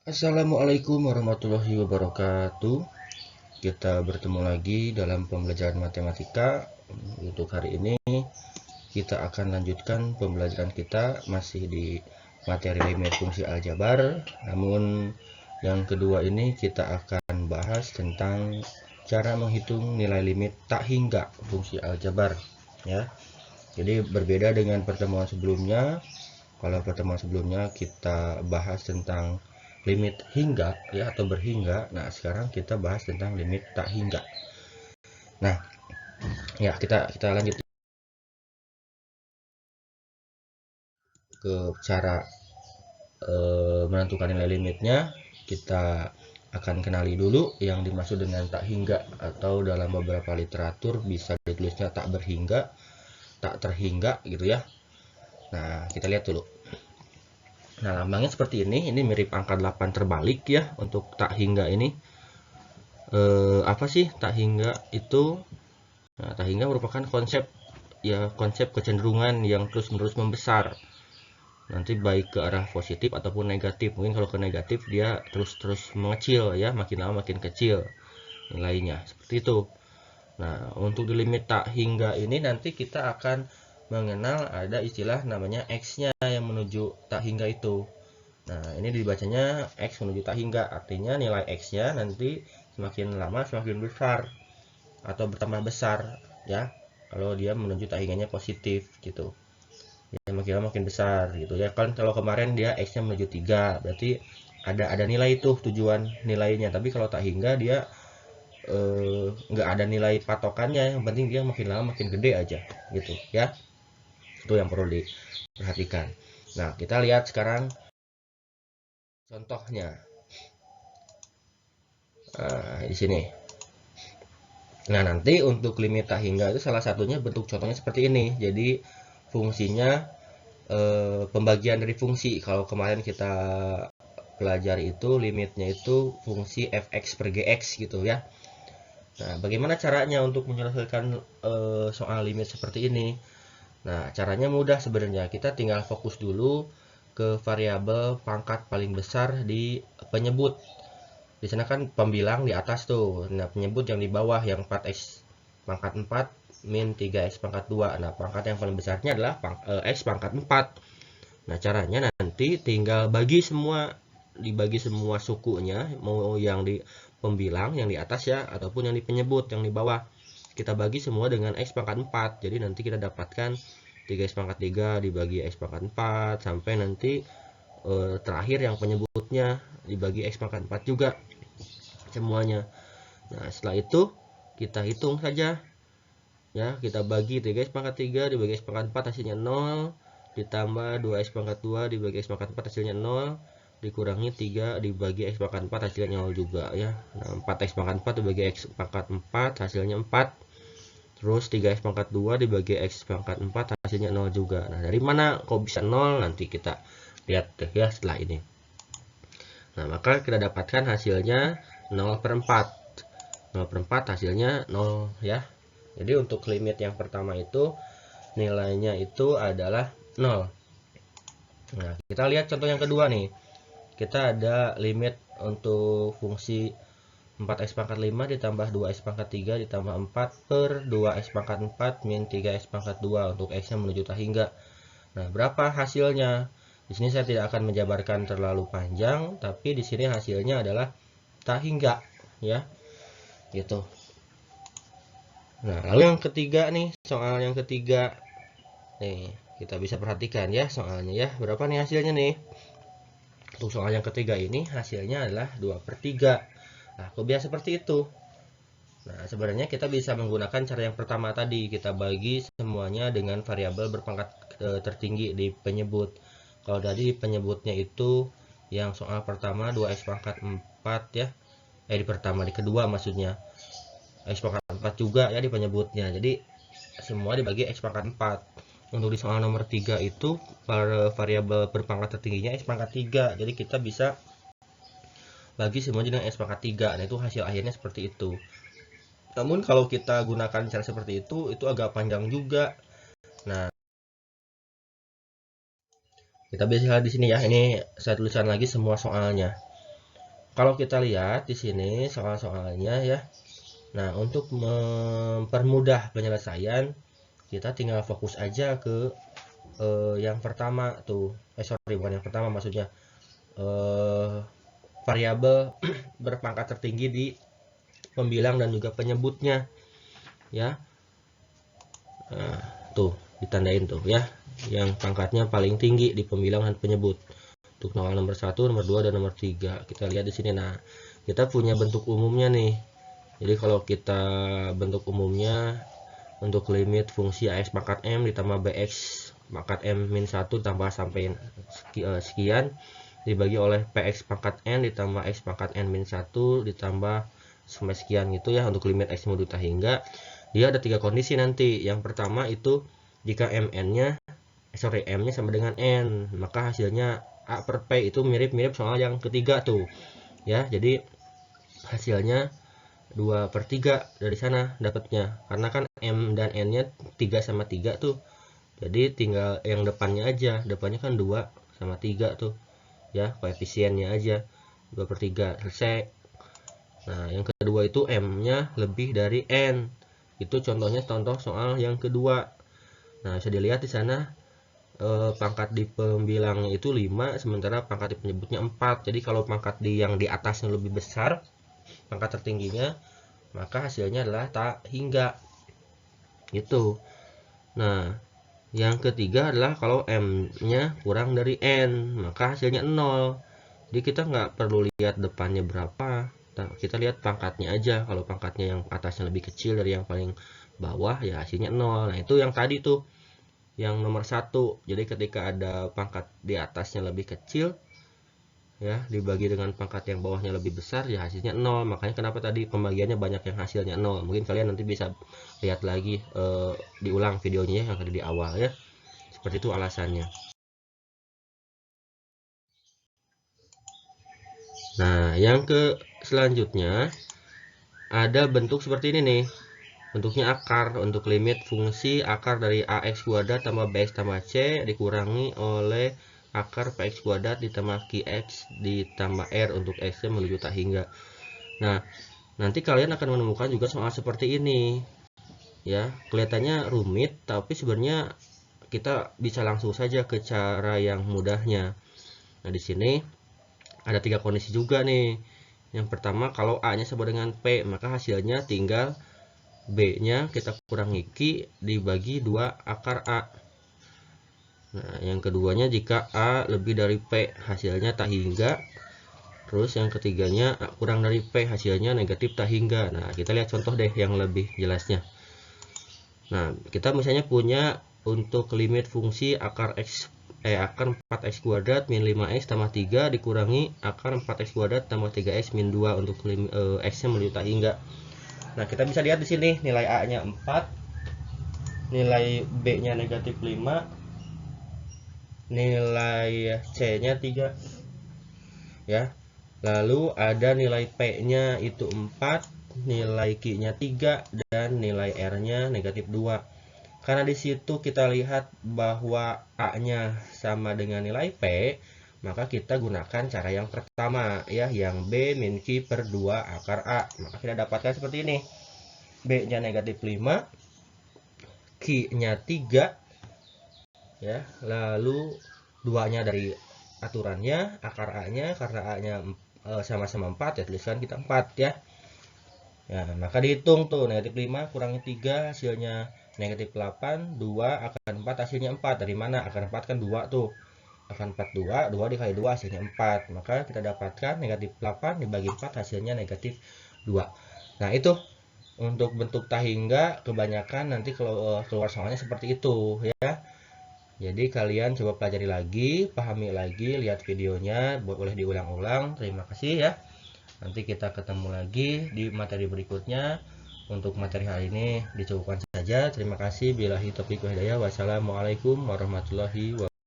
Assalamualaikum warahmatullahi wabarakatuh. Kita bertemu lagi dalam pembelajaran matematika. Untuk hari ini kita akan lanjutkan pembelajaran kita masih di materi limit fungsi aljabar. Namun yang kedua ini kita akan bahas tentang cara menghitung nilai limit tak hingga fungsi aljabar, ya. Jadi berbeda dengan pertemuan sebelumnya. Kalau pertemuan sebelumnya kita bahas tentang limit hingga, ya, atau berhingga. Nah, sekarang kita bahas tentang limit tak hingga. Nah, ya, kita lanjut ke cara menentukan nilai limitnya. Kita akan kenali dulu yang dimaksud dengan tak hingga, atau dalam beberapa literatur bisa ditulisnya tak berhingga, tak terhingga gitu ya. Nah, kita lihat dulu. Nah, lambangnya seperti ini mirip angka 8 terbalik ya untuk tak hingga ini. Apa sih tak hingga itu? Nah, tak hingga merupakan konsep kecenderungan yang terus-menerus membesar. Nanti baik ke arah positif ataupun negatif. Mungkin kalau ke negatif dia terus-terus mengecil ya, makin lama makin kecil nilainya. Seperti itu. Nah, untuk di limit tak hingga ini nanti kita akan mengenal ada istilah namanya X-nya yang menuju tak hingga itu. Nah, ini dibacanya X menuju tak hingga. Artinya nilai X-nya nanti semakin lama semakin besar atau bertambah besar ya, kalau dia menuju tak hingganya positif gitu ya, makin lama makin besar gitu ya kan. Kalau kemarin dia X-nya menuju 3, berarti ada nilai itu tujuan nilainya. Tapi kalau tak hingga dia nggak ada nilai patokannya, yang penting dia makin lama makin gede aja gitu ya. Itu yang perlu diperhatikan. Nah, kita lihat sekarang contohnya. Nah, di sini. Nah, nanti untuk limit tak hingga itu salah satunya bentuk contohnya seperti ini. Jadi fungsinya pembagian dari fungsi. Kalau kemarin kita pelajari itu limitnya itu fungsi fx per gx gitu ya. Nah, bagaimana caranya untuk menyelesaikan soal limit seperti ini? Nah, caranya mudah sebenarnya. Kita tinggal fokus dulu ke variabel pangkat paling besar di penyebut. Di sana kan pembilang di atas tuh. Nah, penyebut yang di bawah yang 4x pangkat 4 min 3x pangkat 2. Nah, pangkat yang paling besarnya adalah x pangkat 4. Nah, caranya nanti tinggal dibagi semua sukunya, mau yang di pembilang yang di atas ya, ataupun yang di penyebut yang di bawah. Kita bagi semua dengan x pangkat 4. Jadi nanti kita dapatkan 3x pangkat 3 dibagi x pangkat 4 sampai nanti terakhir yang penyebutnya dibagi x pangkat 4 juga semuanya. Nah, setelah itu kita hitung saja ya, kita bagi 3x pangkat 3 dibagi x pangkat 4 hasilnya 0, ditambah 2x pangkat 2 dibagi x pangkat 4 hasilnya 0, dikurangi 3 dibagi x pangkat 4 hasilnya 0 juga ya. Nah, 4x pangkat 4 dibagi x pangkat 4 hasilnya 4, terus 3x pangkat 2 dibagi x pangkat 4 hasilnya 0 juga. Nah, dari mana kok bisa 0? Nanti kita lihat ya setelah ini. Nah, maka kita dapatkan hasilnya 0 per 4. 0 per 4 hasilnya 0 ya. Jadi untuk limit yang pertama itu nilainya itu adalah 0. Nah, kita lihat contoh yang kedua nih. Kita ada limit untuk fungsi 4x pangkat 5 ditambah 2x pangkat 3 ditambah 4 per 2x pangkat 4 min 3x pangkat 2 untuk x-nya menuju tak hingga. Nah, berapa hasilnya? Di sini saya tidak akan menjabarkan terlalu panjang, tapi di sini hasilnya adalah tak hingga ya. Gitu. Nah, lalu yang ketiga nih, soal yang ketiga. Nih, kita bisa perhatikan ya soalnya ya. Berapa nih hasilnya nih? Untuk soal yang ketiga ini hasilnya adalah 2 per 3. Nah, kok bisa seperti itu? Nah, sebenarnya kita bisa menggunakan cara yang pertama tadi. Kita bagi semuanya dengan variabel berpangkat tertinggi di penyebut. Kalau tadi penyebutnya itu yang soal pertama 2x pangkat 4 ya. Di pertama, di kedua maksudnya. X pangkat 4 juga ya di penyebutnya. Jadi semua dibagi X pangkat 4. Untuk di soal nomor 3 itu variabel berpangkat tertingginya X pangkat 3. Jadi kita bisa bagi semua dengan X pangkat 3. Nah, itu hasil akhirnya seperti itu. Namun kalau kita gunakan cara seperti itu agak panjang juga. Nah, kita bisa lihat di sini ya. Ini saya tuliskan lagi semua soalnya. kalau kita lihat di sini soal-soalnya ya. Nah, untuk mempermudah penyelesaian, kita tinggal fokus aja ke yang pertama tuh. Sorry, bukan yang pertama, maksudnya variabel berpangkat tertinggi di pembilang dan juga penyebutnya ya. Nah, tuh ditandain tuh ya, yang pangkatnya paling tinggi di pembilang dan penyebut. Untuk nomor 1, nomor 2, dan nomor 3. Kita lihat di sini. Nah, kita punya bentuk umumnya nih. Jadi kalau kita bentuk umumnya untuk limit fungsi AX pangkat M ditambah BX pangkat M min 1 tambah sampai sekian dibagi oleh PX pangkat N ditambah X pangkat N min 1 ditambah sampai sekian gitu ya, untuk limit X mau hingga. Dia ada 3 kondisi nanti. Yang pertama itu jika M-nya sama dengan N, maka hasilnya A per P itu mirip-mirip soal yang ketiga tuh ya. Jadi hasilnya 2/3 dari sana dapatnya, karena kan M dan N nya 3 sama 3 tuh, jadi tinggal yang depannya aja, depannya kan 2 sama 3 tuh ya, koefisiennya aja 2/3 selesai. Nah, yang kedua itu M nya lebih dari N, itu contohnya contoh soal yang kedua. Nah, bisa dilihat di sana pangkat di pembilangnya itu 5, sementara pangkat di penyebutnya 4. Jadi kalau pangkat di yang di atasnya lebih besar, pangkat tertingginya, maka hasilnya adalah tak hingga gitu. Nah, yang ketiga adalah kalau M-nya kurang dari N, maka hasilnya 0. Jadi kita nggak perlu lihat depannya berapa, kita lihat pangkatnya aja. Kalau pangkatnya yang atasnya lebih kecil dari yang paling bawah, ya hasilnya 0. Nah, itu yang tadi tuh yang nomor 1. Jadi ketika ada pangkat di atasnya lebih kecil ya, dibagi dengan pangkat yang bawahnya lebih besar, ya hasilnya 0. Makanya kenapa tadi pembagiannya banyak yang hasilnya 0. Mungkin kalian nanti bisa lihat lagi diulang videonya yang tadi di awal ya. Seperti itu alasannya. Nah, yang selanjutnya ada bentuk seperti ini nih. Bentuknya akar, untuk limit fungsi akar dari AX kuadrat tambah BX tambah C dikurangi oleh akar PX kuadrat ditambah QX ditambah R untuk X menuju tak hingga. Nah, nanti kalian akan menemukan juga soal seperti ini ya. Kelihatannya rumit, tapi sebenarnya kita bisa langsung saja ke cara yang mudahnya. Nah, di sini ada 3 kondisi juga nih. Yang pertama, kalau A nya sama dengan P, maka hasilnya tinggal B-nya kita kurangi Q dibagi 2 akar A. Nah, yang keduanya jika A lebih dari P, hasilnya tak hingga. Terus yang ketiganya A kurang dari P, hasilnya negatif tak hingga. Nah, kita lihat contoh deh yang lebih jelasnya. Nah, kita misalnya punya untuk limit fungsi akar 4x kuadrat min 5x tambah 3 dikurangi akar 4x kuadrat tambah 3x min 2 untuk x-nya menuju tak hingga. Nah, kita bisa lihat di sini nilai A-nya 4, nilai B-nya negatif 5, nilai C-nya 3. Ya. Lalu ada nilai P-nya itu 4, nilai Q-nya 3, dan nilai R-nya negatif 2. Karena di situ kita lihat bahwa A-nya sama dengan nilai P, maka kita gunakan cara yang pertama ya, yang B min Q per 2 akar A. Maka kita dapatkan seperti ini. B-nya negatif 5, Q-nya 3 ya, lalu 2-nya dari aturannya, akar A-nya karena A-nya sama-sama 4 ya, tuliskan kita 4 ya. Ya, maka dihitung tuh negatif 5 kurangi 3 hasilnya negatif 8, 2 akar 4 hasilnya 4. Dari mana? Akar 4 kan 2 tuh. Akar 4 2, 2 dikali 2 hasilnya 4. Maka kita dapatkan negatif 8 dibagi 4 hasilnya negatif 2. Nah, itu untuk bentuk tak hingga kebanyakan nanti kalau keluar soalnya seperti itu ya. Jadi kalian coba pelajari lagi, pahami lagi, lihat videonya, boleh diulang-ulang. Terima kasih ya. Nanti kita ketemu lagi di materi berikutnya. Untuk materi hari ini dicukupkan saja. Terima kasih. Billahi taufiq wal hidayah. Wassalamualaikum warahmatullahi wabarakatuh.